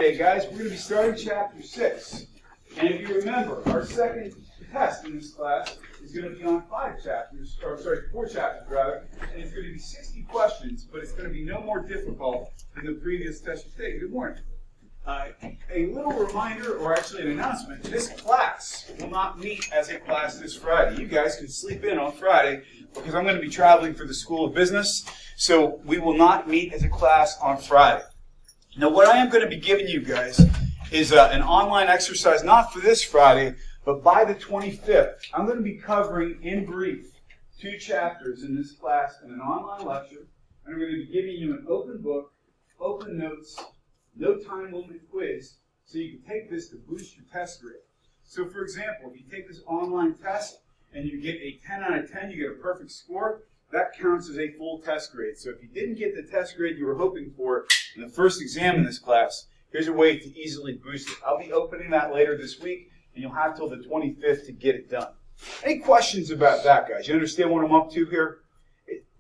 Hey guys, we're going to be starting chapter 6. And if you remember, our second test in this class is going to be on 4 chapters rather, and it's going to be 60 questions, but it's going to be no more difficult than the previous test you take. Good morning. A little reminder, or actually an announcement, this class will not meet as a class this Friday. You guys can sleep in on Friday because I'm going to be traveling for the School of Business, so we will not meet as a class on Friday. Now, what I am going to be giving you guys is an online exercise, not for this Friday, but by the 25th. I'm going to be covering, in brief, 2 chapters in this class in an online lecture, and I'm going to be giving you an open book, open notes, no time limit quiz, so you can take this to boost your test grade. So, for example, if you take this online test and you get a 10 out of 10, you get a perfect score, that counts as a full test grade. So if you didn't get the test grade you were hoping for in the first exam in this class, here's a way to easily boost it. I'll be opening that later this week, and you'll have till the 25th to get it done. Any questions about that, guys? You understand what I'm up to here?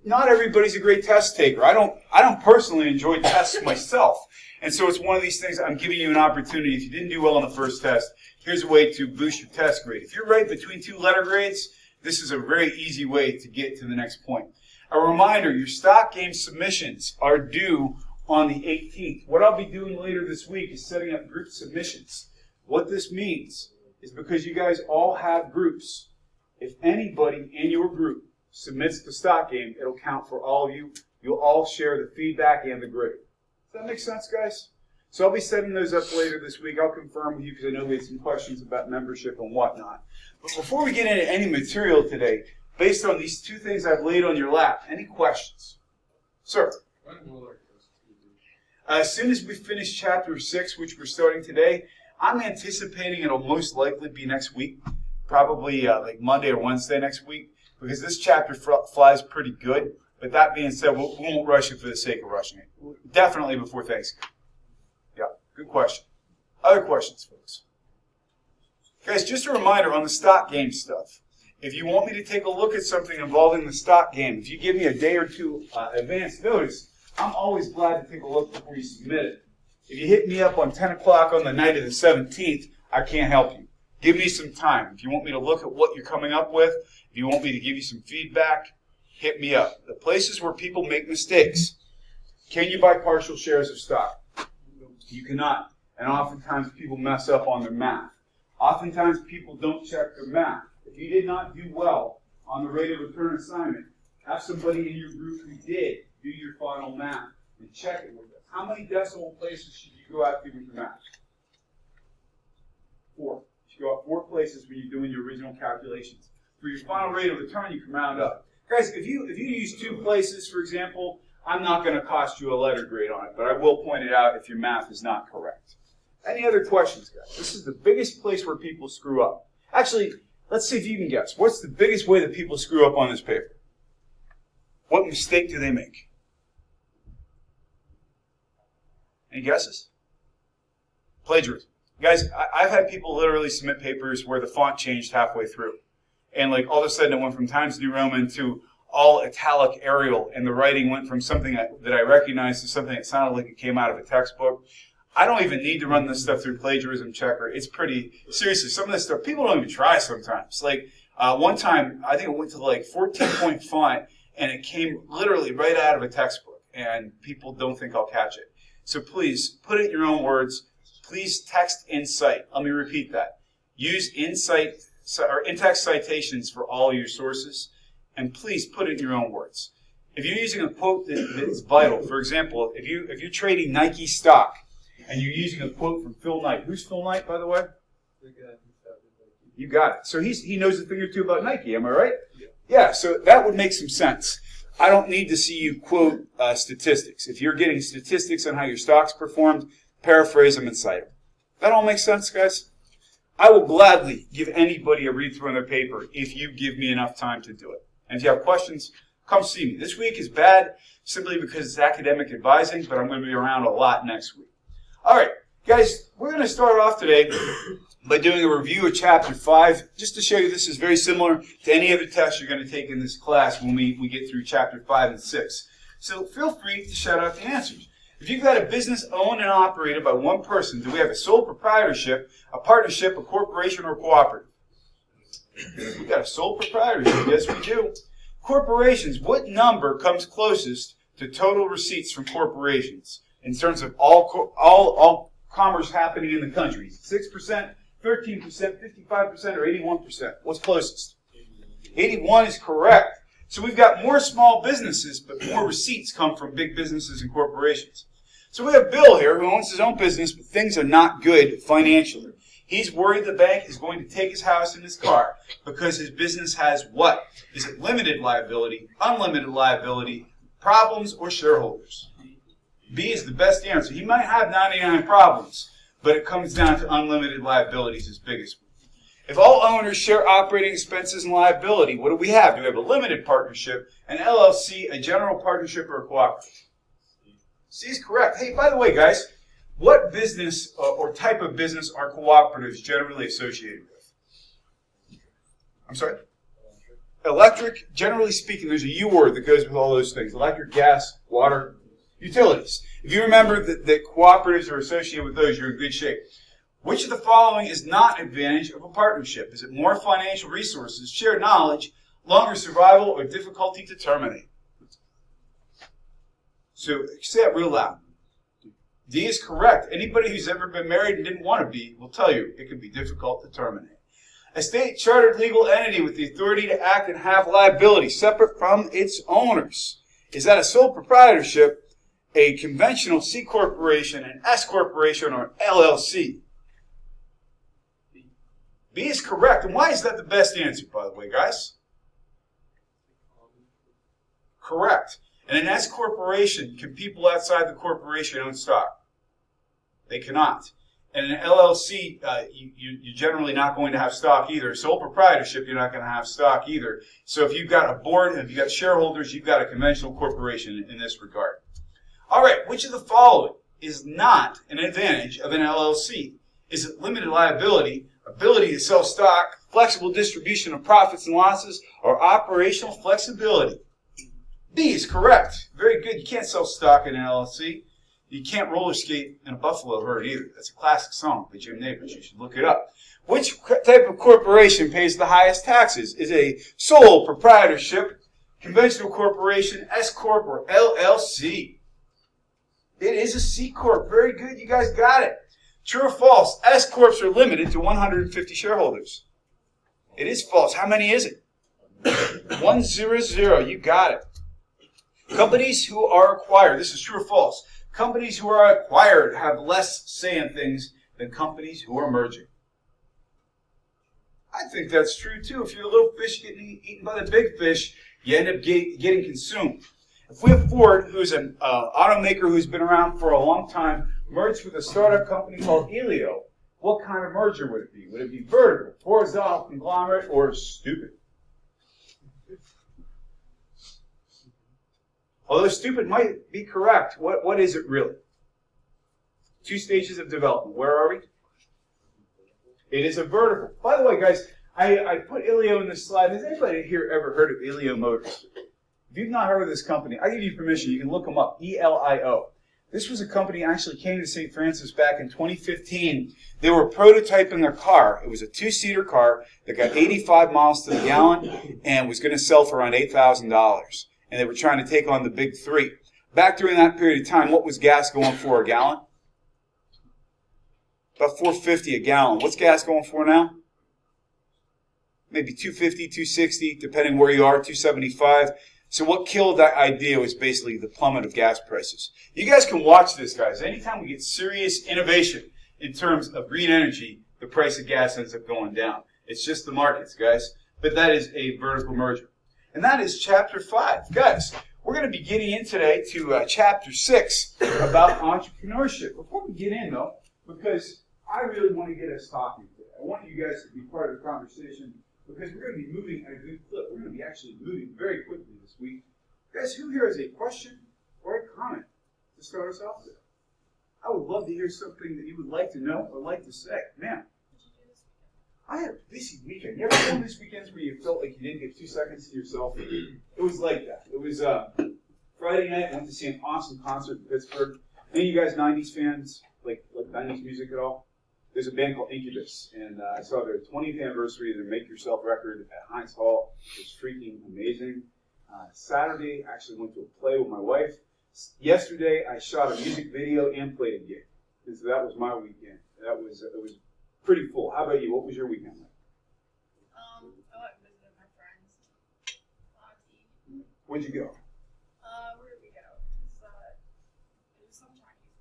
Not everybody's a great test taker. I don't personally enjoy tests myself. And so it's one of these things, I'm giving you an opportunity. If you didn't do well on the first test, here's a way to boost your test grade. If you're right between 2 letter grades, this is a very easy way to get to the next point. A reminder, your stock game submissions are due on the 18th. What I'll be doing later this week is setting up group submissions. What this means is because you guys all have groups, if anybody in your group submits the stock game, it'll count for all of you. You'll all share the feedback and the grade. Does that make sense, guys? So I'll be setting those up later this week. I'll confirm with you because I know we had some questions about membership and whatnot. But before we get into any material today, based on these 2 things I've laid on your lap, any questions? Sir? When will our test be? As soon as we finish chapter 6, which we're starting today, I'm anticipating it'll most likely be next week, probably like Monday or Wednesday next week, because this chapter flies pretty good. But that being said, we won't rush it for the sake of rushing it. Definitely before Thanksgiving. Yeah, good question. Other questions, folks? Guys, just a reminder on the stock game stuff. If you want me to take a look at something involving the stock game, if you give me a day or 2 advance notice, I'm always glad to take a look before you submit it. If you hit me up on 10 o'clock on the night of the 17th, I can't help you. Give me some time. If you want me to look at what you're coming up with, if you want me to give you some feedback, hit me up. The places where people make mistakes. Can you buy partial shares of stock? You cannot. And oftentimes people mess up on their math. Oftentimes people don't check their math. If you did not do well on the rate of return assignment, have somebody in your group who did do your final math and check it with them. How many decimal places should you go out to with your math? 4. You should go out 4 places when you're doing your original calculations. For your final rate of return, you can round up. Guys, if you use 2 places, for example, I'm not going to cost you a letter grade on it, but I will point it out if your math is not correct. Any other questions, guys? This is the biggest place where people screw up. Actually, let's see if you can guess. What's the biggest way that people screw up on this paper? What mistake do they make? Any guesses? Plagiarism. Guys, I've had people literally submit papers where the font changed halfway through. And like all of a sudden it went from Times New Roman to all italic Arial, and the writing went from something that I recognized to something that sounded like it came out of a textbook. I don't even need to run this stuff through plagiarism checker. It's pretty, seriously, some of this stuff, people don't even try sometimes. Like one time, I think it went to like 14-point font, and it came literally right out of a textbook, and people don't think I'll catch it. So please, put it in your own words. Please text Insight. Let me repeat that. Use Insight or in-text citations for all your sources, and please put it in your own words. If you're using a quote that's vital, for example, if you're trading Nike stock and you're using a quote from Phil Knight. Who's Phil Knight, by the way? You got it. So he knows a thing or 2 about Nike, am I right? Yeah, so that would make some sense. I don't need to see you quote statistics. If you're getting statistics on how your stock's performed, paraphrase them and cite them. That all makes sense, guys? I will gladly give anybody a read-through on their paper if you give me enough time to do it. And if you have questions, come see me. This week is bad simply because it's academic advising, but I'm going to be around a lot next week. All right, guys, we're going to start off today by doing a review of Chapter 5, just to show you this is very similar to any other test you're going to take in this class when we get through Chapter 5 and 6. So feel free to shout out the answers. If you've got a business owned and operated by one person, do we have a sole proprietorship, a partnership, a corporation, or a cooperative? We've got a sole proprietorship. Yes, we do. Corporations, what number comes closest to total receipts from corporations in terms of all commerce happening in the country? 6%, 13%, 55%, or 81%? What's closest? 81 is correct. So we've got more small businesses, but more receipts come from big businesses and corporations. So we have Bill here who owns his own business, but things are not good financially. He's worried the bank is going to take his house and his car because his business has what? Is it limited liability, unlimited liability, problems, or shareholders? B is the best answer. He might have 99 problems, but it comes down to unlimited liabilities as biggest one. If all owners share operating expenses and liability, what do we have? Do we have a limited partnership, an LLC, a general partnership, or a cooperative? C is correct. Hey, by the way, guys, what business or type of business are cooperatives generally associated with? I'm sorry? Electric, generally speaking, there's a U word that goes with all those things. Electric, gas, water, utilities. If you remember that cooperatives are associated with those, you're in good shape. Which of the following is not an advantage of a partnership? Is it more financial resources, shared knowledge, longer survival, or difficulty to terminate? So say that real loud. D is correct. Anybody who's ever been married and didn't want to be will tell you it can be difficult to terminate. A state chartered legal entity with the authority to act and have liability separate from its owners. Is that a sole proprietorship, a conventional C corporation, an S corporation, or an LLC? B is correct. And why is that the best answer, by the way, guys? Correct. In an S corporation, can people outside the corporation own stock? They cannot. And in an LLC, you're generally not going to have stock either. Sole proprietorship, you're not going to have stock either. So if you've got a board and if you've got shareholders, you've got a conventional corporation in this regard. All right, which of the following is not an advantage of an LLC? Is it limited liability, ability to sell stock, flexible distribution of profits and losses, or operational flexibility? B is correct. Very good. You can't sell stock in an LLC. You can't roller skate in a buffalo herd either. That's a classic song by Jim Nabors. You should look it up. Which type of corporation pays the highest taxes? Is a sole proprietorship, conventional corporation, S corp, or LLC? It is a C corp. Very good. You guys got it. True or false? S corps are limited to 150 shareholders. It is false. How many is it? 100. You got it. Companies who are acquired. This is true or false? Companies who are acquired have less say in things than companies who are merging. I think that's true too. If you're a little fish getting eaten by the big fish, you end up getting consumed. If we have Ford, who's an automaker who's been around for a long time, merged with a startup company called Elio, what kind of merger would it be? Would it be vertical, horizontal, conglomerate, or stupid? Although stupid might be correct, what is it really? 2 stages of development. Where are we? It is a vertical. By the way, guys, I put Elio in this slide. Has anybody here ever heard of Elio Motors? If you've not heard of this company, I give you permission. You can look them up. ELIO. This was a company that actually came to St. Francis back in 2015. They were prototyping their car. It was a 2-seater car that got 85 miles to the gallon and was going to sell for around $8,000. And they were trying to take on the big 3. Back during that period of time, what was gas going for a gallon? About $4.50 a gallon. What's gas going for now? Maybe $2.50, $2.60, depending where you are, $2.75. So what killed that idea was basically the plummet of gas prices. You guys can watch this, guys. Anytime we get serious innovation in terms of green energy, the price of gas ends up going down. It's just the markets, guys. But that is a vertical merger. And that is Chapter 5. Guys, we're going to be getting in today to Chapter 6 about entrepreneurship. Before we get in, though, because I really want to get us talking today. I want you guys to be part of the conversation because we're going to be moving at a good clip. We're going to be actually moving very quickly this week. Guys, who here has a question or a comment to start us off with? I would love to hear something that you would like to know or like to say. Ma'am. I had a busy weekend. You ever had one of these weekends where you felt like you didn't get 2 seconds to yourself? It was like that. It was Friday night. I went to see an awesome concert in Pittsburgh. Any of you guys 90s fans? Like 90s music at all? There's a band called Incubus, and I saw their 20th anniversary of their Make Yourself record at Heinz Hall. It was freaking amazing. Saturday, I actually went to a play with my wife. Yesterday, I shot a music video and played a gig. And so that was my weekend. It was pretty full. How about you? What was your weekend like? I went and visited my friends. Where'd you go? Where did we go? It was some Chinese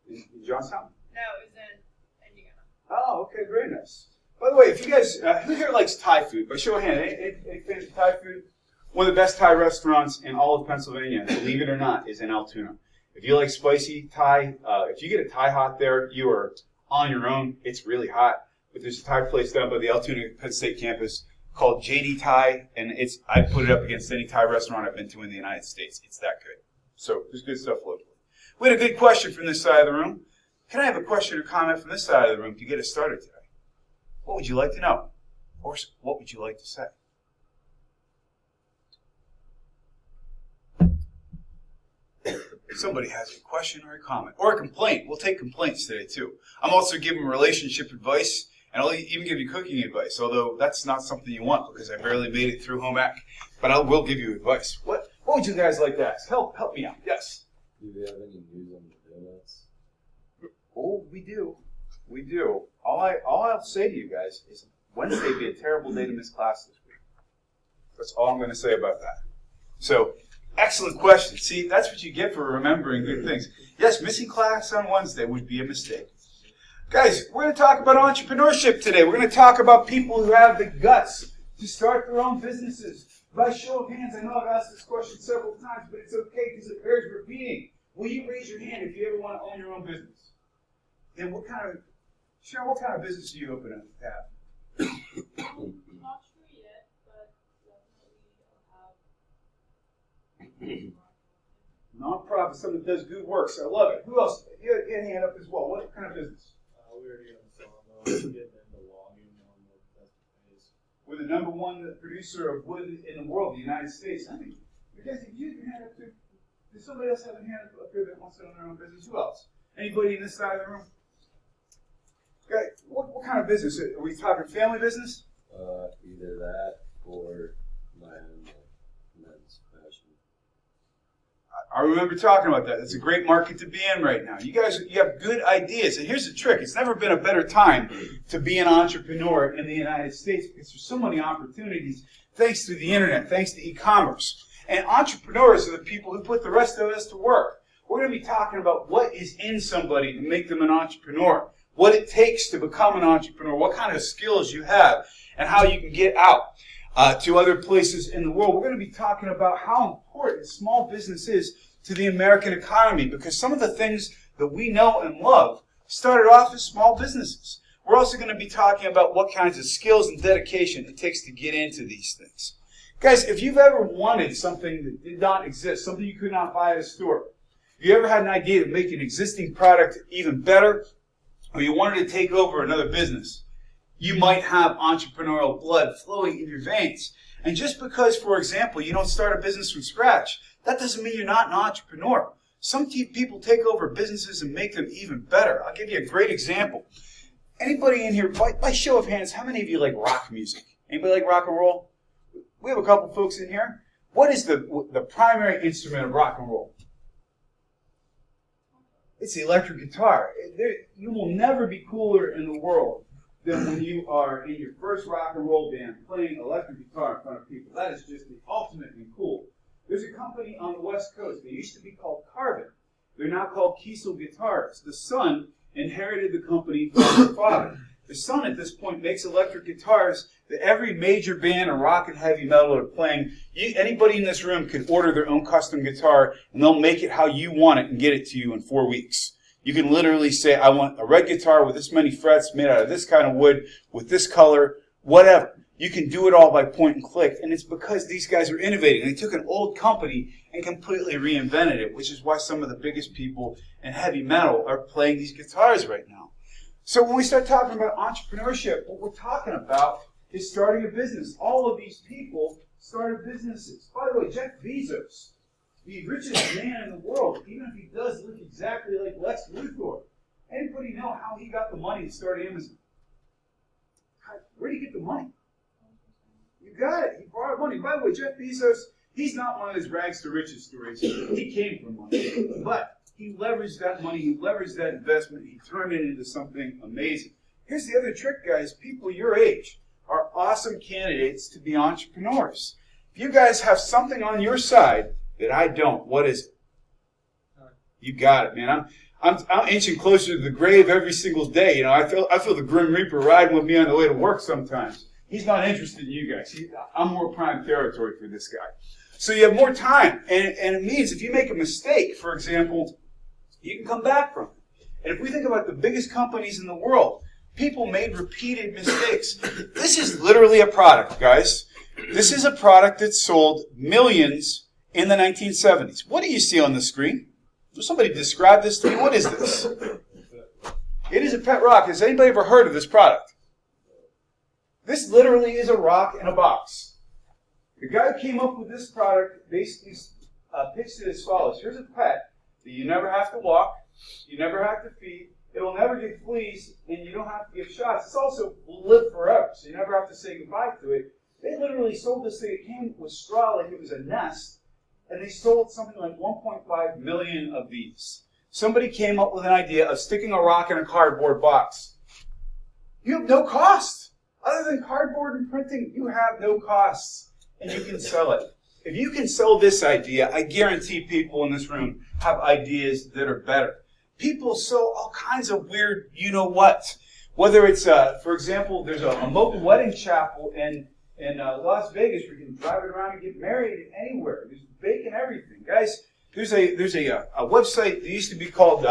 place. In Johnstown? No, it was in Indiana. Oh, okay, very nice. By the way, if you guys, who here likes Thai food? By show of hand, any fans of Thai food? One of the best Thai restaurants in all of Pennsylvania, believe it or not, is in Altoona. If you like spicy Thai, if you get a Thai hot there, you are on your own. It's really hot. But there's a Thai place down by the Altoona Penn State campus called JD Thai, and I put it up against any Thai restaurant I've been to in the United States. It's that good. So there's good stuff locally. We had a good question from this side of the room. Can I have a question or comment from this side of the room to get us started today? What would you like to know? Or what would you like to say? Somebody has a question or a comment or a complaint. We'll take complaints today too. I'm also giving relationship advice, and I'll even give you cooking advice, although that's not something you want because I barely made it through home ec. But I will give you advice. What would you guys like to ask? Help me out. Yes. Do they have any news on the donuts? Oh, we do. We do. All I'll say to you guys is Wednesday would be a terrible day to miss class this week. That's all I'm going to say about that. So, excellent question. See, that's what you get for remembering good things. Yes, missing class on Wednesday would be a mistake. Guys, we're going to talk about entrepreneurship today. We're going to talk about people who have the guts to start their own businesses. By show of hands, I know I've asked this question several times, but it's okay because it bears repeating. Will you raise your hand if you ever want to own your own business? And Sharon, what kind of business do you open up to have? Not sure yet, but definitely Nonprofit, something that does good works. I love it. Who else? You had a hand up as well. What kind of business? We already have sawmill. We're getting into logging on the best pays. We're the number one producer of wood in the world, the United States. I mean, because if you can hand up to, does somebody else have a hand up here that wants to own their own business? Who else? Anybody in this side of the room? Okay, what kind of business? Are we talking family business? Either that or my own men's fashion. I remember talking about that. It's a great market to be in right now. You guys, you have good ideas. And here's the trick. It's never been a better time to be an entrepreneur in the United States because there's so many opportunities thanks to the internet, thanks to e-commerce. And entrepreneurs are the people who put the rest of us to work. We're going to be talking about what is in somebody to make them an entrepreneur, what it takes to become an entrepreneur, what kind of skills you have, and how you can get out to other places in the world. We're going to be talking about how important small business is to the American economy because some of the things that we know and love started off as small businesses. We're also going to be talking about what kinds of skills and dedication it takes to get into these things. Guys, if you've ever wanted something that did not exist, something you could not buy at a store, if you ever had an idea to make an existing product even better, or you wanted to take over another business, you might have entrepreneurial blood flowing in your veins. And just because, for example, you don't start a business from scratch, that doesn't mean you're not an entrepreneur. Some people take over businesses and make them even better. I'll give you a great example. Anybody in here, by show of hands, how many of you like rock music? Anybody like rock and roll? We have a couple folks in here. What is the primary instrument of rock and roll? It's the electric guitar. You will never be cooler in the world than when you are in your first rock and roll band playing electric guitar in front of people. That is just the ultimate in cool. There's a company on the West Coast. They used to be called Carbon. They're now called Kiesel Guitars. The son inherited the company from his father. The son at this point makes electric guitars that every major band of rock and heavy metal are playing. Anybody in this room could order their own custom guitar and they'll make it how you want it and get it to you in 4 weeks. You can literally say, I want a red guitar with this many frets made out of this kind of wood with this color, whatever. You can do it all by point and click. And it's because these guys are innovating. They took an old company and completely reinvented it, which is why some of the biggest people in heavy metal are playing these guitars right now. So when we start talking about entrepreneurship, what we're talking about is starting a business. All of these people started businesses. By the way, Jeff Bezos, the richest man in the world, even if he does look exactly like Lex Luthor. Anybody know how he got the money to start Amazon? Where did he get the money? You got it. He borrowed money. By the way, Jeff Bezos, he's not one of those rags to riches stories. He came from money. But he leveraged that money. He leveraged that investment. He turned it into something amazing. Here's the other trick, guys. People your age are awesome candidates to be entrepreneurs. If you guys have something on your side that I don't, what is it? You got it, man. I'm inching closer to the grave every single day. You know, I feel the Grim Reaper riding with me on the way to work sometimes. He's not interested in you guys. I'm more prime territory for this guy. So you have more time, and it means if you make a mistake, for example, you can come back from it. And if we think about the biggest companies in the world, people made repeated mistakes. This is literally a product, guys. This is a product that sold millions in the 1970s. What do you see on the screen? Will somebody describe this to me? What is this? It is a pet rock. Has anybody ever heard of this product? This literally is a rock in a box. The guy who came up with this product basically pitched it as follows. Here's a pet that you never have to walk, you never have to feed, it'll never get fleas, and you don't have to give shots. It's also will live forever, so you never have to say goodbye to it. They literally sold this thing. It came with straw like it was a nest. And they sold something like 1.5 million of these. Somebody came up with an idea of sticking a rock in a cardboard box. You have no cost. Other than cardboard and printing, you have no costs. And you can sell it. If you can sell this idea, I guarantee people in this room have ideas that are better. People sell all kinds of weird you-know-what. Whether it's, for example, there's a mobile wedding chapel in Las Vegas where you can drive it around and get married anywhere. There's bacon everything. Guys, there's a website that used to be called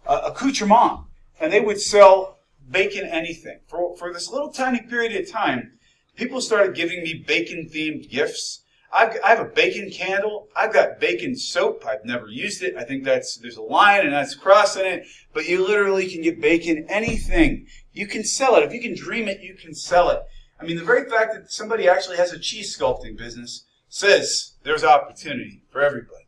Accoutrement, and they would sell bacon anything. For this little tiny period of time, people started giving me bacon-themed gifts. I have a bacon candle. I've got bacon soap. I've never used it. I think there's a line and that's a cross in it. But you literally can get bacon anything. You can sell it. If you can dream it, you can sell it. I mean, the very fact that somebody actually has a cheese sculpting business says there's opportunity for everybody.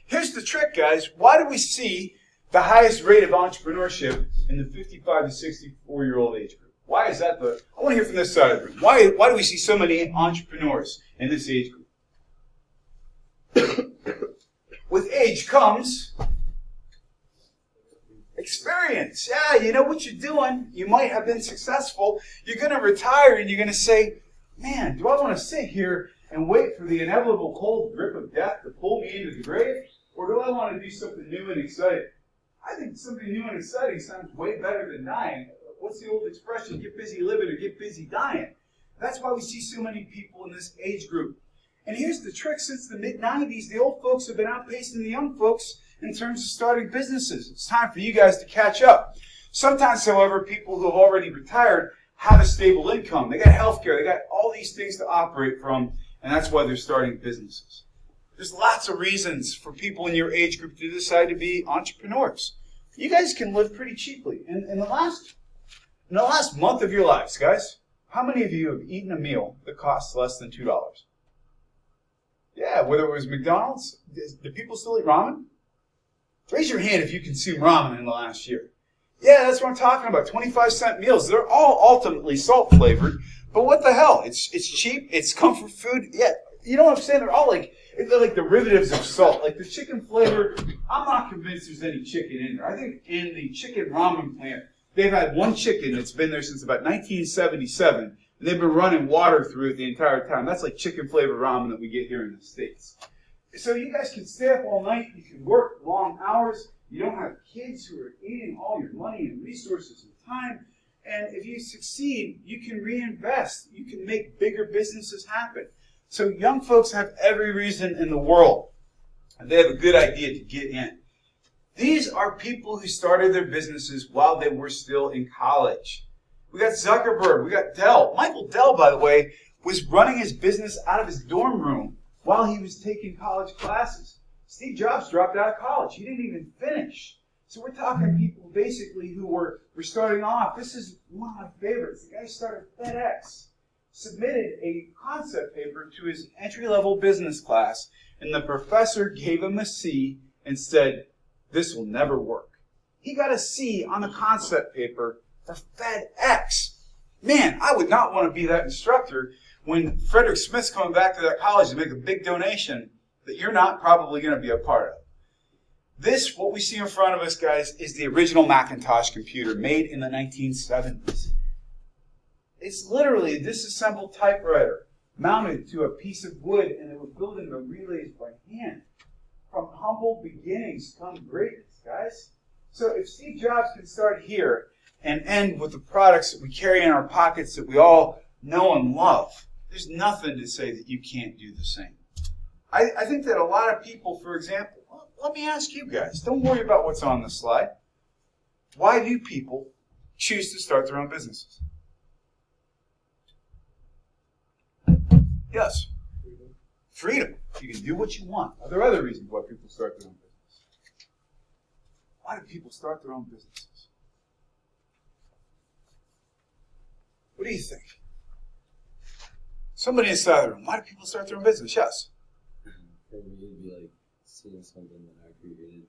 Here's the trick, guys. Why do we see the highest rate of entrepreneurship in the 55 to 64-year-old age group? Why is that? I want to hear from this side of the room. Why do we see so many entrepreneurs in this age group? With age comes experience. Yeah, you know what you're doing. You might have been successful. You're going to retire and you're going to say, man, do I want to sit here and wait for the inevitable cold grip of death to pull me into the grave? Or do I want to do something new and exciting? I think something new and exciting sounds way better than dying. What's the old expression? Get busy living or get busy dying. That's why we see so many people in this age group. And here's the trick. Since the mid-90s, the old folks have been outpacing the young folks in terms of starting businesses. It's time for you guys to catch up. Sometimes, however, people who have already retired have a stable income. They got health care. They got all these things to operate from, and that's why they're starting businesses. There's lots of reasons for people in your age group to decide to be entrepreneurs. You guys can live pretty cheaply. In the last month of your lives, guys, how many of you have eaten a meal that costs less than $2? Yeah, whether it was McDonald's, do people still eat ramen? Raise your hand if you consume ramen in the last year. Yeah, that's what I'm talking about. 25-cent meals. They're all ultimately salt flavored, but what the hell? It's cheap. It's comfort food. Yeah, you know what I'm saying? They're like derivatives of salt. Like the chicken flavor, I'm not convinced there's any chicken in there. I think in the chicken ramen plant, they've had one chicken that's been there since about 1977. And they've been running water through it the entire time. That's like chicken flavored ramen that we get here in the States. So you guys can stay up all night. You can work long hours. You don't have kids who are eating all your money and resources and time. And if you succeed, you can reinvest. You can make bigger businesses happen. So young folks have every reason in the world, and they have a good idea to get in. These are people who started their businesses while they were still in college. We got Zuckerberg. We got Dell. Michael Dell, by the way, was running his business out of his dorm room while he was taking college classes. Steve Jobs dropped out of college. He didn't even finish. So we're talking people basically who were starting off. This is one of my favorites. The guy started FedEx. submitted a concept paper to his entry-level business class, and the professor gave him a C and said, "This will never work." He got a C on a concept paper for FedEx. Man, I would not want to be that instructor when Frederick Smith's coming back to that college to make a big donation that you're not probably going to be a part of. This, what we see in front of us, guys, is the original Macintosh computer made in the 1970s. It's literally a disassembled typewriter mounted to a piece of wood, and they were building the relays by hand. From humble beginnings come greatness, guys. So if Steve Jobs can start here and end with the products that we carry in our pockets that we all know and love, there's nothing to say that you can't do the same. I think that a lot of people, for example, let me ask you guys, don't worry about what's on the slide. Why do people choose to start their own businesses? Yes. Freedom. You can do what you want. Are there other reasons why people start their own business? Why do people start their own businesses? What do you think? Somebody inside the room. Why do people start their own business? Yes. For me, it'd be like seeing something that I created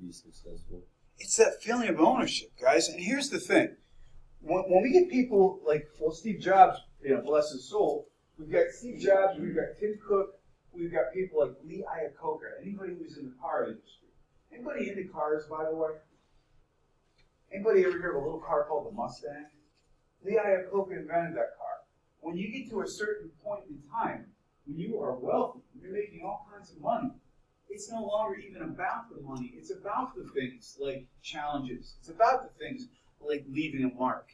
be successful. It's that feeling of ownership, guys. And here's the thing. When we get people like, well, Steve Jobs, bless his soul, we've got Steve Jobs, we've got Tim Cook, we've got people like Lee Iacocca, anybody who's in the car industry. Anybody into cars, by the way? Anybody ever hear of a little car called the Mustang? Lee Iacocca invented that car. When you get to a certain point in time, when you are wealthy, you're making all kinds of money, it's no longer even about the money. It's about the things like challenges. It's about the things like leaving a mark.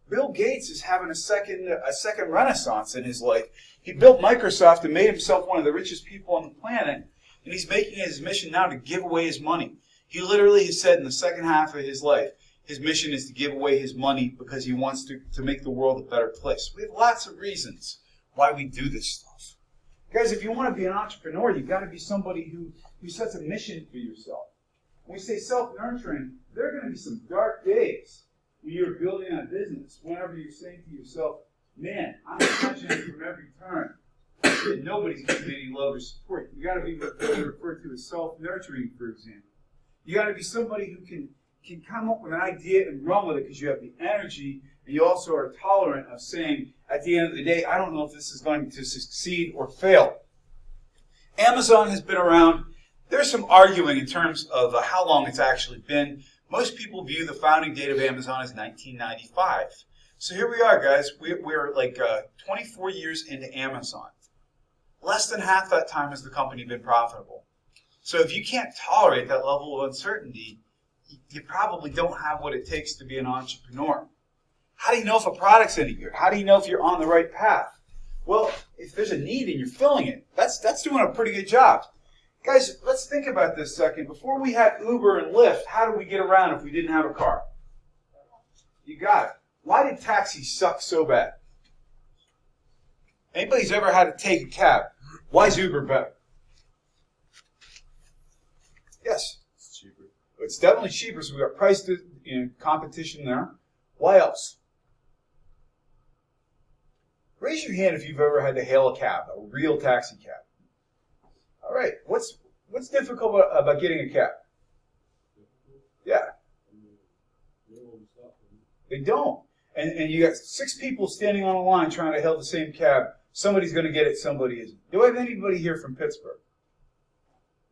Bill Gates is having a second renaissance in his life. He built Microsoft and made himself one of the richest people on the planet, and he's making it his mission now to give away his money. He literally has said in the second half of his life, his mission is to give away his money because he wants to make the world a better place. We have lots of reasons why we do this stuff. Guys, if you want to be an entrepreneur, you've got to be somebody who sets a mission for yourself. When we say self-nurturing, there are going to be some dark days when you're building a business, whenever you're saying to yourself, man, I'm punching from every turn. And nobody's giving me any love or support. You got to be what they refer to as self-nurturing, for example. You got to be somebody who can come up with an idea and run with it because you have the energy, and you also are tolerant of saying, at the end of the day, I don't know if this is going to succeed or fail. Amazon has been around. There's some arguing in terms of how long it's actually been. Most people view the founding date of Amazon as 1995. So here we are, guys. We're like 24 years into Amazon. Less than half that time has the company been profitable. So if you can't tolerate that level of uncertainty, you probably don't have what it takes to be an entrepreneur. How do you know if a product's any good? How do you know if you're on the right path? Well, if there's a need and you're filling it, that's doing a pretty good job. Guys, let's think about this a second. Before we had Uber and Lyft, how did we get around if we didn't have a car? You got it. Why did taxis suck so bad? Anybody's ever had to take a cab? Why is Uber better? Yes. It's cheaper. It's definitely cheaper, so we got price competition there. Why else? Raise your hand if you've ever had to hail a cab, a real taxi cab. All right. What's difficult about getting a cab? Yeah. They don't. And you got 6 people standing on a line trying to hail the same cab. Somebody's going to get it, somebody isn't. Do I have anybody here from Pittsburgh?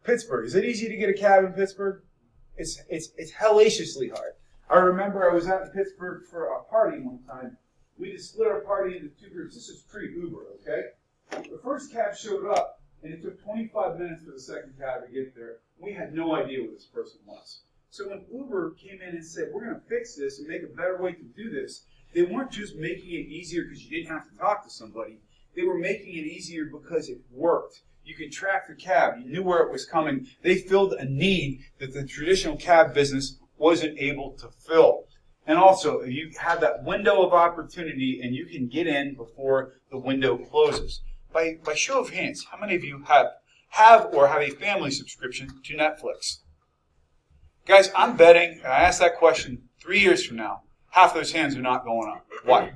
Pittsburgh. Is it easy to get a cab in Pittsburgh? It's hellaciously hard. I remember I was out in Pittsburgh for a party one time. We just split our party into 2 groups. This is pre-Uber, okay? The first cab showed up, and it took 25 minutes for the second cab to get there. We had no idea what this person was. So when Uber came in and said, we're going to fix this and make a better way to do this, they weren't just making it easier because you didn't have to talk to somebody. They were making it easier because it worked. You could track the cab. You knew where it was coming. They filled a need that the traditional cab business wasn't able to fill. And also, you have that window of opportunity and you can get in before the window closes. By show of hands, how many of you have or have a family subscription to Netflix? Guys, I'm betting, and I asked that question 3 years from now, half those hands are not going up. Why?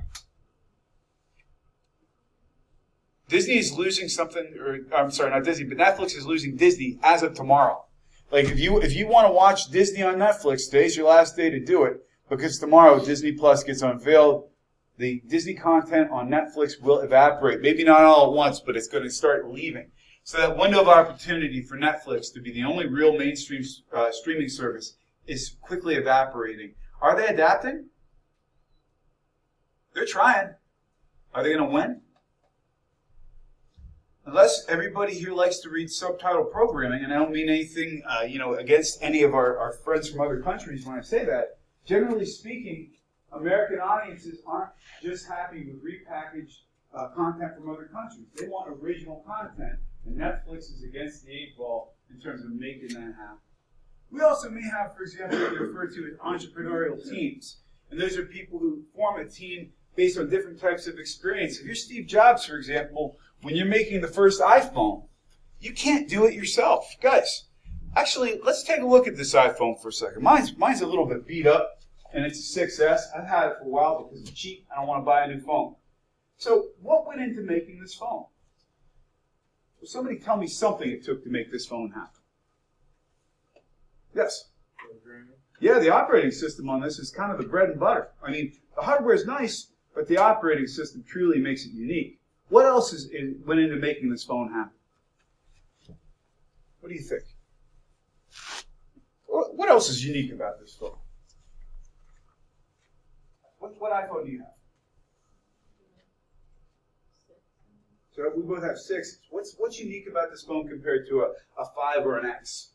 Disney is losing something, or I'm sorry, not Disney, but Netflix is losing Disney as of tomorrow. Like if you want to watch Disney on Netflix, today's your last day to do it, because tomorrow Disney Plus gets unveiled. The Disney content on Netflix will evaporate. Maybe not all at once, but it's going to start leaving. So that window of opportunity for Netflix to be the only real mainstream streaming service is quickly evaporating. Are they adapting? They're trying. Are they going to win? Unless everybody here likes to read subtitle programming, and I don't mean anything, against any of our friends from other countries when I say that. Generally speaking, American audiences aren't just happy with repackaged content from other countries. They want original content, and Netflix is against the 8 ball in terms of making that happen. We also may have, for example, what we refer to as entrepreneurial teams, and those are people who form a team based on different types of experience. If you're Steve Jobs, for example, when you're making the first iPhone, you can't do it yourself. Guys, actually, let's take a look at this iPhone for a second. Mine's a little bit beat up, and it's a 6S. I've had it for a while because it's cheap. I don't want to buy a new phone. So what went into making this phone? Will somebody tell me something it took to make this phone happen? Yes? Yeah, the operating system on this is kind of the bread and butter. I mean, the hardware is nice, but the operating system truly makes it unique. What else went into making this phone happen? What do you think? What else is unique about this phone? What iPhone do you have? So we both have 6. What's unique about this phone compared to a 5 or an X?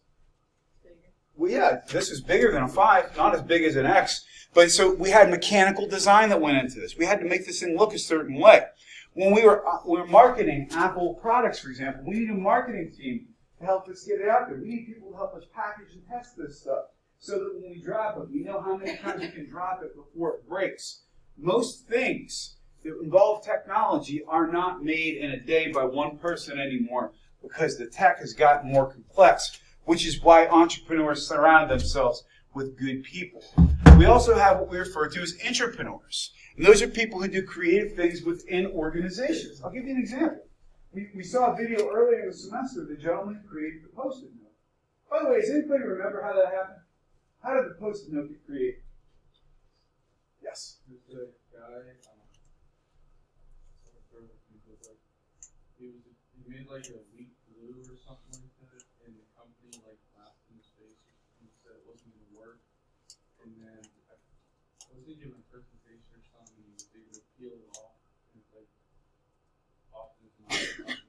Well, yeah, this is bigger than a 5, not as big as an X. But so we had mechanical design that went into this. We had to make this thing look a certain way. When we were marketing Apple products, for example, we need a marketing team to help us get it out there. We need people to help us package and test this stuff so that when we drop it, we know how many times we can drop it before it breaks. Most things that involve technology are not made in a day by one person anymore because the tech has gotten more complex, which is why entrepreneurs surround themselves with good people. We also have what we refer to as intrapreneurs. And those are people who do creative things within organizations. I'll give you an example. We saw a video earlier in the semester of the gentleman who created the Post-it note. By the way, does anybody remember how that happened? How did the Post-it note get created? Yes? There's a guy, he made like a weak glue or something like that, and the company like laughed in his face and said it wasn't going to work. And then I was thinking of a presentation or something, and they would peel it off, and it's like often it's not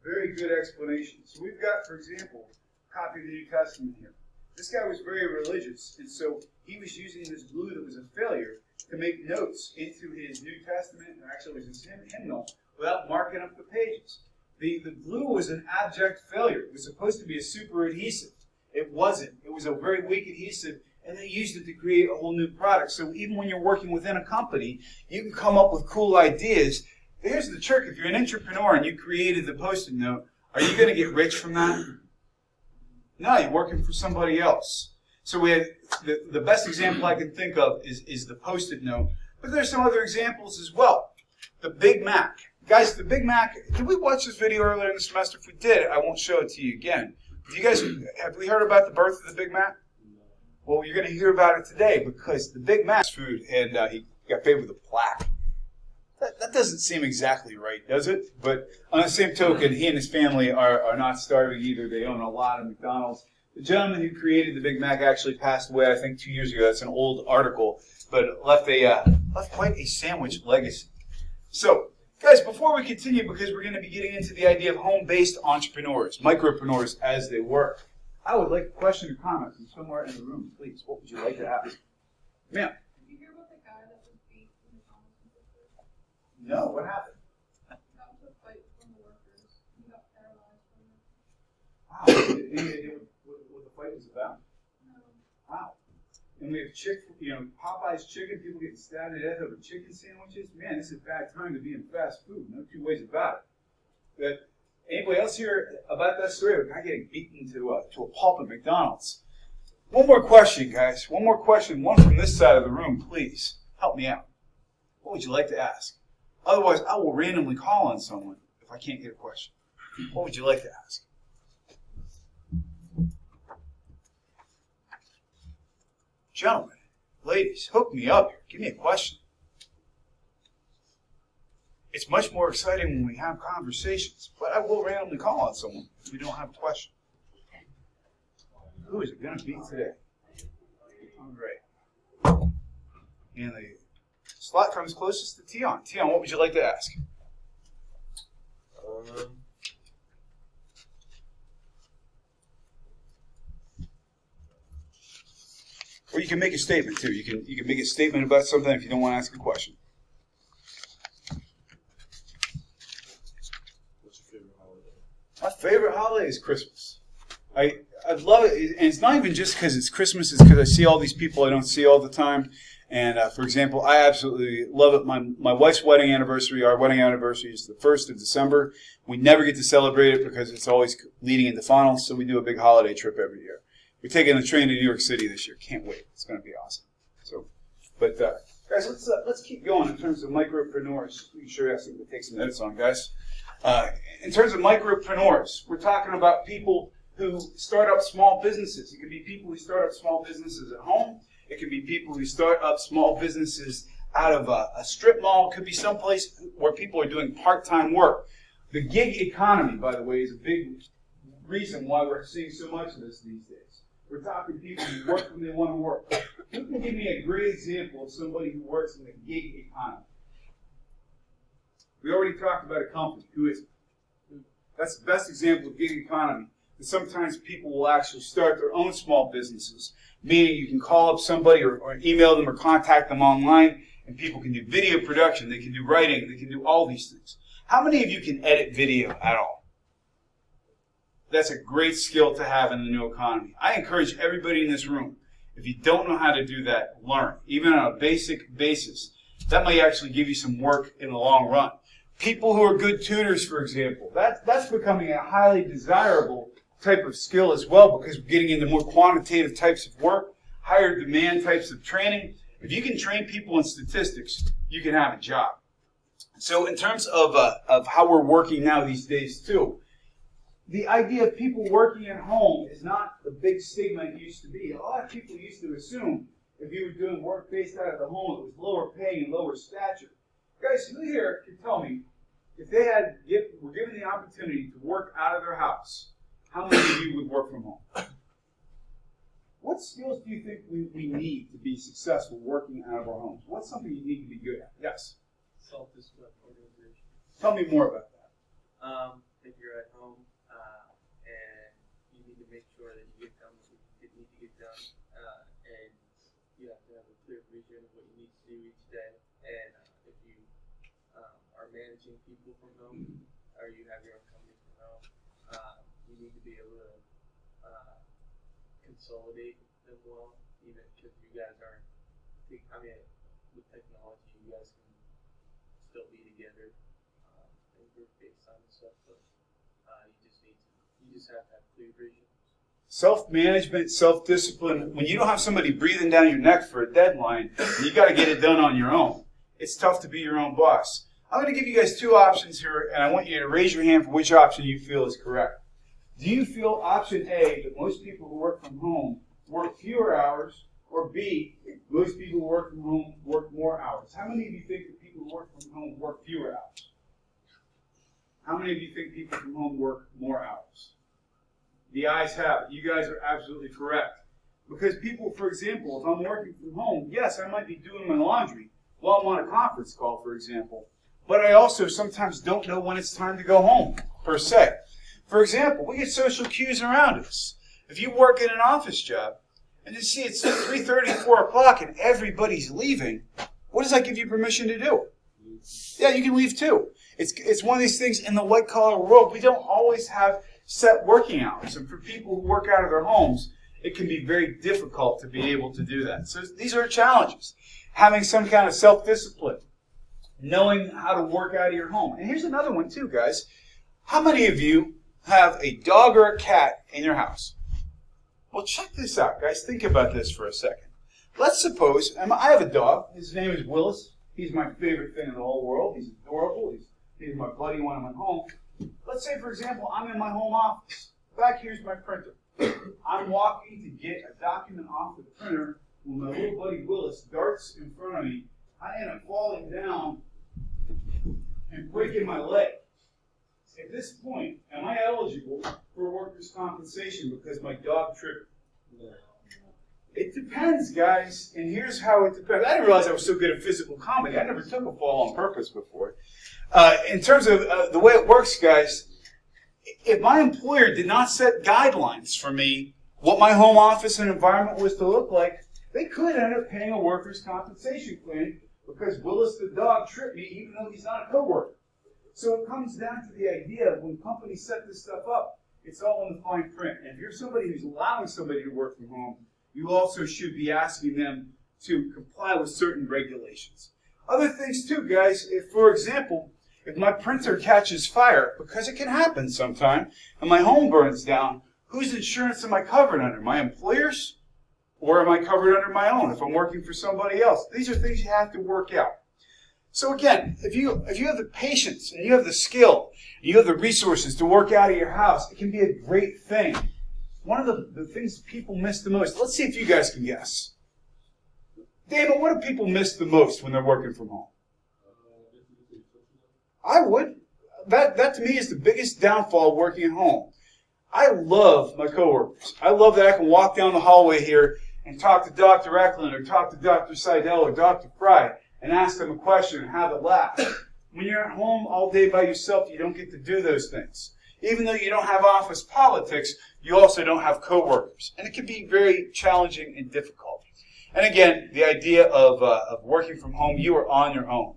Very good explanation. So we've got, for example, a copy of the New Testament here. This guy was very religious, and so he was using this glue that was a failure to make notes into his New Testament, or actually it was his hymnal, without marking up the pages. The glue was an abject failure. It was supposed to be a super adhesive. It wasn't. It was a very weak adhesive, and they used it to create a whole new product. So even when you're working within a company, you can come up with cool ideas. Here's the trick. If you're an entrepreneur and you created the Post-it note, are you going to get rich from that? No, you're working for somebody else. So we have the best example I can think of is the Post-it note. But there's some other examples as well. The Big Mac. Guys, the Big Mac, did we watch this video earlier in the semester? If we did, I won't show it to you again. Have we heard about the birth of the Big Mac? Well, you're going to hear about it today because the Big Mac's food, and he got paid with a plaque. That doesn't seem exactly right, does it? But on the same token, he and his family are not starving either. They own a lot of McDonald's. The gentleman who created the Big Mac actually passed away, I think, 2 years ago. That's an old article, but left quite a sandwich legacy. So, guys, before we continue, because we're going to be getting into the idea of home-based entrepreneurs, micropreneurs as they were, I would like a question or comment from somewhere in the room, please. What would you like to ask? Ma'am? Did you hear about the guy that was beat in the Thomas? No, what happened? That was a fight from the workers. He got paralyzed from it. Wow, any idea what the fight was about? No. Wow. And we have Popeye's chicken, people getting stabbed to death over chicken sandwiches. Man, this is a bad time to be in fast food. No two ways about it. But anybody else hear about that story of a guy getting beaten to a pulp at McDonald's? One more question, guys. One more question. One from this side of the room, please. Help me out. What would you like to ask? Otherwise, I will randomly call on someone if I can't get a question. What would you like to ask? Gentlemen, ladies, hook me up here. Give me a question. It's much more exciting when we have conversations, but I will randomly call on someone if we don't have a question. Who is it going to be today? All right. And the slot comes closest to Tion. Tion, what would you like to ask? Or you can make a statement too. You can make a statement about something if you don't want to ask a question. What's your favorite holiday? My favorite holiday is Christmas. I love it, and it's not even just because it's Christmas. It's because I see all these people I don't see all the time. And for example, I absolutely love it. My wife's wedding anniversary, our wedding anniversary is the 1st of December. We never get to celebrate it because it's always leading into finals, so we do a big holiday trip every year. We're taking the train to New York City this year. Can't wait. It's going to be awesome. So, but guys, let's keep going in terms of micropreneurs. I'm sure I think we'll take some notes on, guys. In terms of micropreneurs, we're talking about people who start up small businesses. It could be people who start up small businesses at home. It could be people who start up small businesses out of a strip mall. It could be someplace where people are doing part-time work. The gig economy, by the way, is a big reason why we're seeing so much of this these days. We're talking people who work when they want to work. Who can give me a great example of somebody who works in the gig economy? We already talked about a company. Who is it? That's the best example of gig economy. And sometimes people will actually start their own small businesses, meaning you can call up somebody or email them or contact them online, and people can do video production, they can do writing, they can do all these things. How many of you can edit video at all? That's a great skill to have in the new economy. I encourage everybody in this room, if you don't know how to do that, learn, even on a basic basis. That might actually give you some work in the long run. People who are good tutors, for example, that's becoming a highly desirable type of skill as well, because we're getting into more quantitative types of work, higher demand types of training. If you can train people in statistics, you can have a job. So in terms of how we're working now these days too, the idea of people working at home is not the big stigma it used to be. A lot of people used to assume if you were doing work based out of the home, it was lower pay and lower stature. Guys, who here can tell me, if they were given the opportunity to work out of their house, how many of you would work from home? What skills do you think we need to be successful working out of our homes? What's something you need to be good at? Yes? Self-discipline, organization. Tell me more about that. If you're at home and you need to make sure that you get done what you need to get done, and you have to have a clear vision of what you need to do each day. And if you are managing people from home, or you have your own company from home, you need to be able to consolidate them well, even because you guys aren't. I mean, with technology, you guys can still be together and group FaceTime and stuff, but you just have to have clear vision. Self-management, self-discipline. When you don't have somebody breathing down your neck for a deadline, you got to get it done on your own. It's tough to be your own boss. I'm going to give you guys two options here, and I want you to raise your hand for which option you feel is correct. Do you feel option A, that most people who work from home work fewer hours, or B, most people who work from home work more hours? How many of you think that people who work from home work fewer hours? How many of you think people from home work more hours? The ayes have it. You guys are absolutely correct. Because people, for example, if I'm working from home, yes, I might be doing my laundry while I'm on a conference call, for example. But I also sometimes don't know when it's time to go home, per se. For example, we get social cues around us. If you work in an office job, and you see it's 3:30, 4 o'clock, and everybody's leaving, what does that give you permission to do? Yeah, you can leave too. It's one of these things in the white-collar world. We don't always have set working hours. And for people who work out of their homes, it can be very difficult to be able to do that. So these are challenges. Having some kind of self-discipline. Knowing how to work out of your home. And here's another one too, guys. How many of you have a dog or a cat in your house? Well, check this out, guys. Think about this for a second. Let's suppose, I have a dog. His name is Willis. He's my favorite thing in the whole world. He's adorable. He's my buddy when I'm at home. Let's say, for example, I'm in my home office. Back here's my printer. I'm walking to get a document off of the printer when my little buddy Willis darts in front of me. I end up falling down and breaking my leg. At this point, am I eligible for workers' compensation because my dog tripped? No. It depends, guys, and here's how it depends. I didn't realize I was so good at physical comedy. I never took a fall on purpose before. In terms of the way it works, guys, if my employer did not set guidelines for me what my home office and environment was to look like, they could end up paying a workers' compensation claim because Willis the dog tripped me even though he's not a coworker. So it comes down to the idea of when companies set this stuff up, it's all in the fine print. And if you're somebody who's allowing somebody to work from home, you also should be asking them to comply with certain regulations. Other things too, guys, if, for example, if my printer catches fire, because it can happen sometime, and my home burns down, whose insurance am I covered under? My employer's? Or am I covered under my own if I'm working for somebody else? These are things you have to work out. So again, if you have the patience, and you have the skill, and you have the resources to work out of your house, it can be a great thing. One of the things people miss the most, let's see if you guys can guess. David, what do people miss the most when they're working from home? I would. That to me is the biggest downfall of working at home. I love my coworkers. I love that I can walk down the hallway here and talk to Dr. Eklund or talk to Dr. Seidel or Dr. Fry and ask them a question and have a laugh. When you're at home all day by yourself, you don't get to do those things. Even though you don't have office politics, you also don't have coworkers. And it can be very challenging and difficult. And again, the idea of working from home, you are on your own.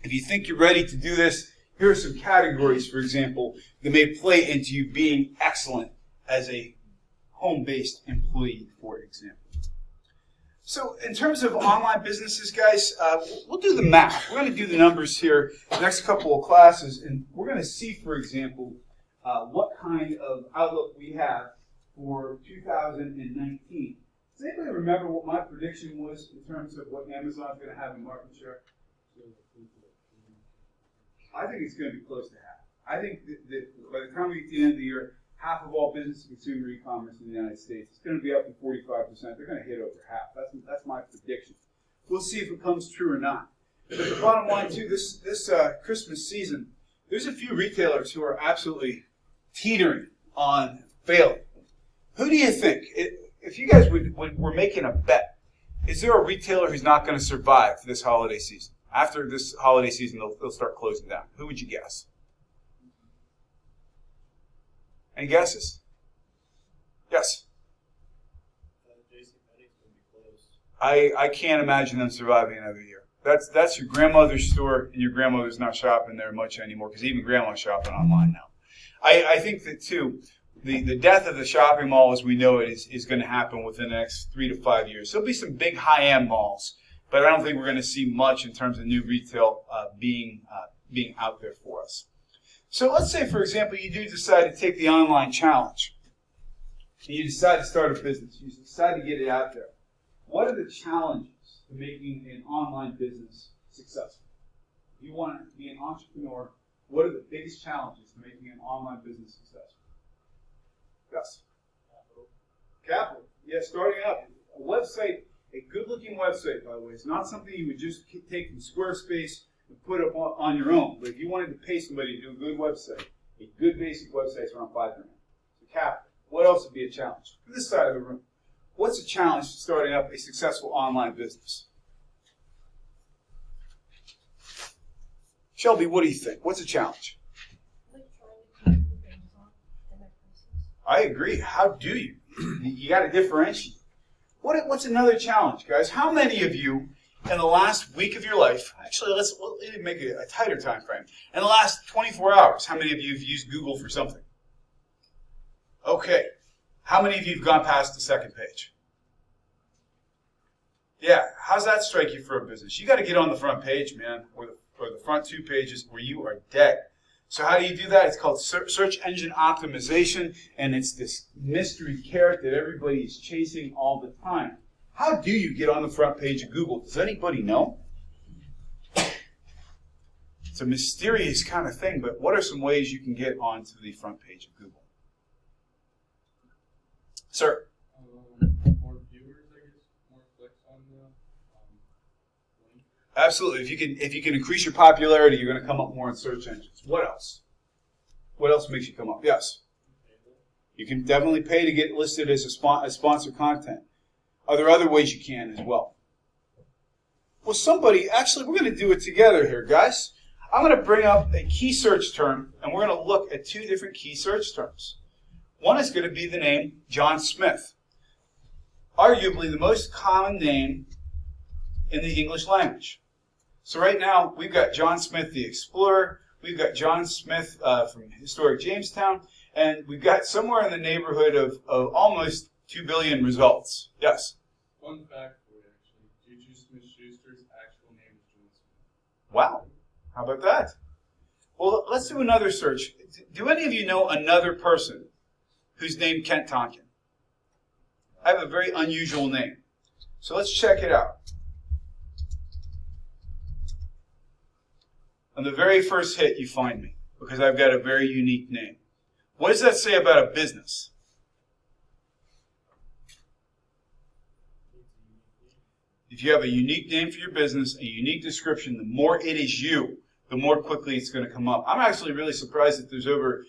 If you think you're ready to do this, here are some categories, for example, that may play into you being excellent as a home-based employee, for example. So in terms of online businesses, guys, we'll do the math. We're going to do the numbers here the next couple of classes, and we're going to see, for example, what kind of outlook we have for 2019. Does anybody remember what my prediction was in terms of what Amazon's going to have in market share? I think it's going to be close to half. I think that by the time we get to the end of the year, half of all business and consumer e-commerce in the United States, it's going to be up to 45%. They're going to hit over half. That's my prediction. We'll see if it comes true or not. But the bottom line, too, this Christmas season, there's a few retailers who are absolutely teetering on failing. Who do you think? If you guys were making a bet, is there a retailer who's not going to survive this holiday season? After this holiday season, they'll start closing down. Who would you guess? Any guesses? Yes? I can't imagine them surviving another year. That's your grandmother's store, and your grandmother's not shopping there much anymore, because even grandma's shopping online now. I think that, too, the death of the shopping mall as we know it is going to happen within the next 3 to 5 years. There'll be some big high-end malls, but I don't think we're going to see much in terms of new retail being out there for us. So let's say, for example, you do decide to take the online challenge. And you decide to start a business. You decide to get it out there. What are the challenges to making an online business successful? If you want to be an entrepreneur, what are the biggest challenges to making an online business successful? Yes? Capital. Yeah, starting up. A website, a good-looking website, by the way. It's not something you would just take from Squarespace and put up on your own. But if you wanted to pay somebody to do a good website, a good basic website is around $5,000. So capital. What else would be a challenge? From this side of the room, what's a challenge to starting up a successful online business? Shelby, what do you think? What's a challenge? I agree. How do you? You got to differentiate. What's another challenge, guys? How many of you in the last week of your life, actually, let's make it a tighter time frame. In the last 24 hours, how many of you have used Google for something? Okay. How many of you have gone past the second page? Yeah. How's that strike you for a business? You got to get on the front page, man, or the front 2 pages, or you are dead. So how do you do that? It's called search engine optimization, and it's this mystery carrot that everybody is chasing all the time. How do you get on the front page of Google? Does anybody know? It's a mysterious kind of thing, but what are some ways you can get onto the front page of Google? Sir? More viewers, I guess, more clicks on the link. Absolutely. If you can increase your popularity, you're going to come up more in search engines. What else? What else makes you come up? Yes. You can definitely pay to get listed as as sponsored content. Are there other ways you can as well? Well, actually, we're going to do it together here, guys. I'm going to bring up a key search term, and we're going to look at two different key search terms. One is going to be the name John Smith, arguably the most common name in the English language. So right now, we've got John Smith the Explorer, we've got John Smith from historic Jamestown, and we've got somewhere in the neighborhood of almost 2 billion results. Yes? Fun fact for you, actually. Juju Smith-Schuster's actual name is John Smith. Wow. How about that? Well, let's do another search. Do any of you know another person who's named Kent Tonkin? I have a very unusual name. So let's check it out. On the very first hit, you find me because I've got a very unique name. What does that say about a business? If you have a unique name for your business, a unique description, the more it is you, the more quickly it's going to come up. I'm actually really surprised that there's over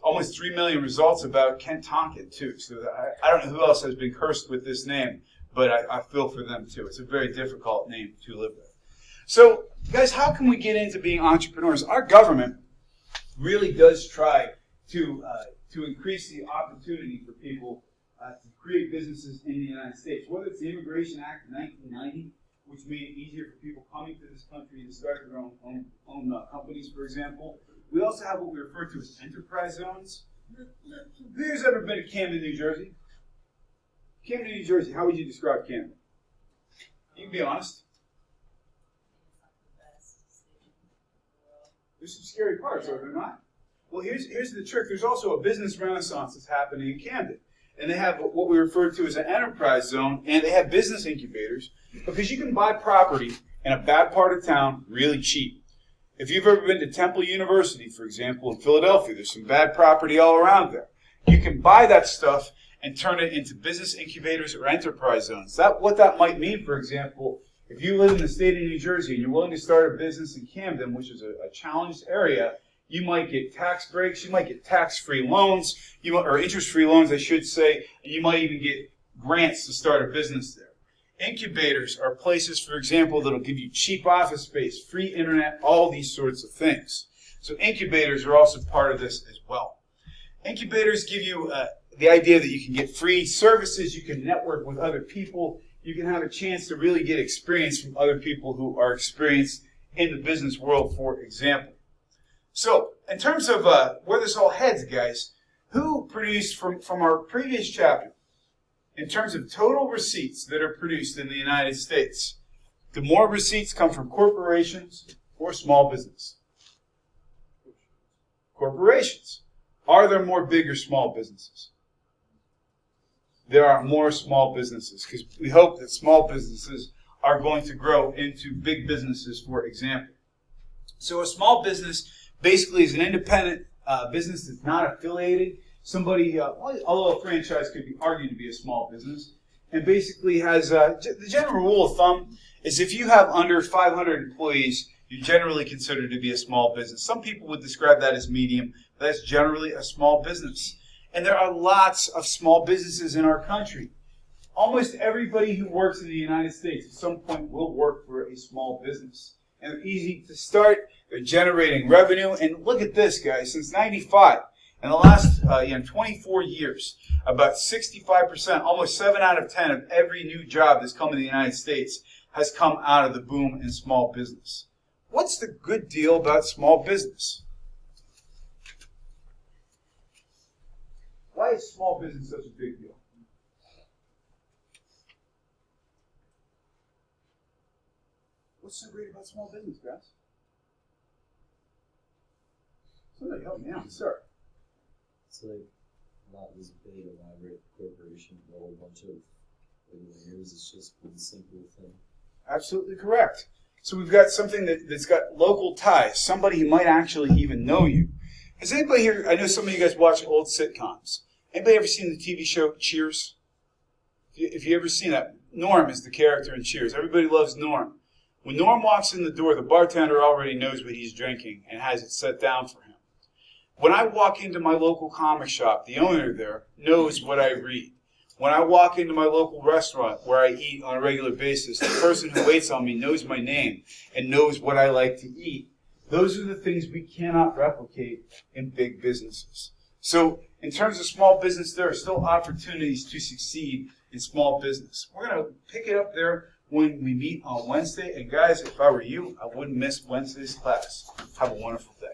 almost 3 million results about Kent Tonkin, too. So I don't know who else has been cursed with this name, but I feel for them, too. It's a very difficult name to live with. So, guys, how can we get into being entrepreneurs? Our government really does try to increase the opportunity for people to create businesses in the United States. Whether it's the Immigration Act of 1990, which made it easier for people coming to this country to start their own companies, for example. We also have what we refer to as enterprise zones. Who's ever been to Camden, New Jersey? Camden, New Jersey, how would you describe Camden? You can be honest. There's some scary parts, are there not? Well, here's the trick. There's also a business renaissance that's happening in Camden. And they have what we refer to as an enterprise zone, and they have business incubators because you can buy property in a bad part of town really cheap. If you've ever been to Temple University, for example, in Philadelphia, there's some bad property all around there. You can buy that stuff and turn it into business incubators or enterprise zones. What that might mean, for example, if you live in the state of New Jersey and you're willing to start a business in Camden, which is a challenged area, you might get tax breaks, you might get tax-free loans, or interest-free loans, I should say, and you might even get grants to start a business there. Incubators are places, for example, that'll give you cheap office space, free internet, all these sorts of things. So incubators are also part of this as well. Incubators give you the idea that you can get free services, you can network with other people, you can have a chance to really get experience from other people who are experienced in the business world, for example. So, in terms of where this all heads, guys, who produced from our previous chapter, in terms of total receipts that are produced in the United States, do more receipts come from corporations or small business? Corporations. Are there more big or small businesses? There are more small businesses because we hope that small businesses are going to grow into big businesses, for example. So a small business basically is an independent business that's not affiliated. Somebody, although a franchise could be argued to be a small business, and basically has the general rule of thumb is if you have under 500 employees, you're generally considered to be a small business. Some people would describe that as medium, but that's generally a small business. And there are lots of small businesses in our country. Almost everybody who works in the United States at some point will work for a small business. And they're easy to start. They're generating revenue. And look at this, guys. Since 95, in the last 24 years, about 65%, almost 7 out of 10 of every new job that's come in the United States has come out of the boom in small business. What's the good deal about small business? Why is small business such a big deal? What's so great about small business, guys? Somebody help me out, sir. It's like not this big elaborate corporation with a whole bunch of layers. It's just one simple thing. Absolutely correct. So we've got something that's got local ties, somebody who might actually even know you. Has anybody here, I know some of you guys watch old sitcoms. Anybody ever seen the TV show Cheers? If you ever seen that, Norm is the character in Cheers. Everybody loves Norm. When Norm walks in the door, the bartender already knows what he's drinking and has it set down for him. When I walk into my local comic shop, the owner there knows what I read. When I walk into my local restaurant where I eat on a regular basis, the person who waits on me knows my name and knows what I like to eat. Those are the things we cannot replicate in big businesses. So in terms of small business, there are still opportunities to succeed in small business. We're going to pick it up there when we meet on Wednesday. And guys, if I were you, I wouldn't miss Wednesday's class. Have a wonderful day.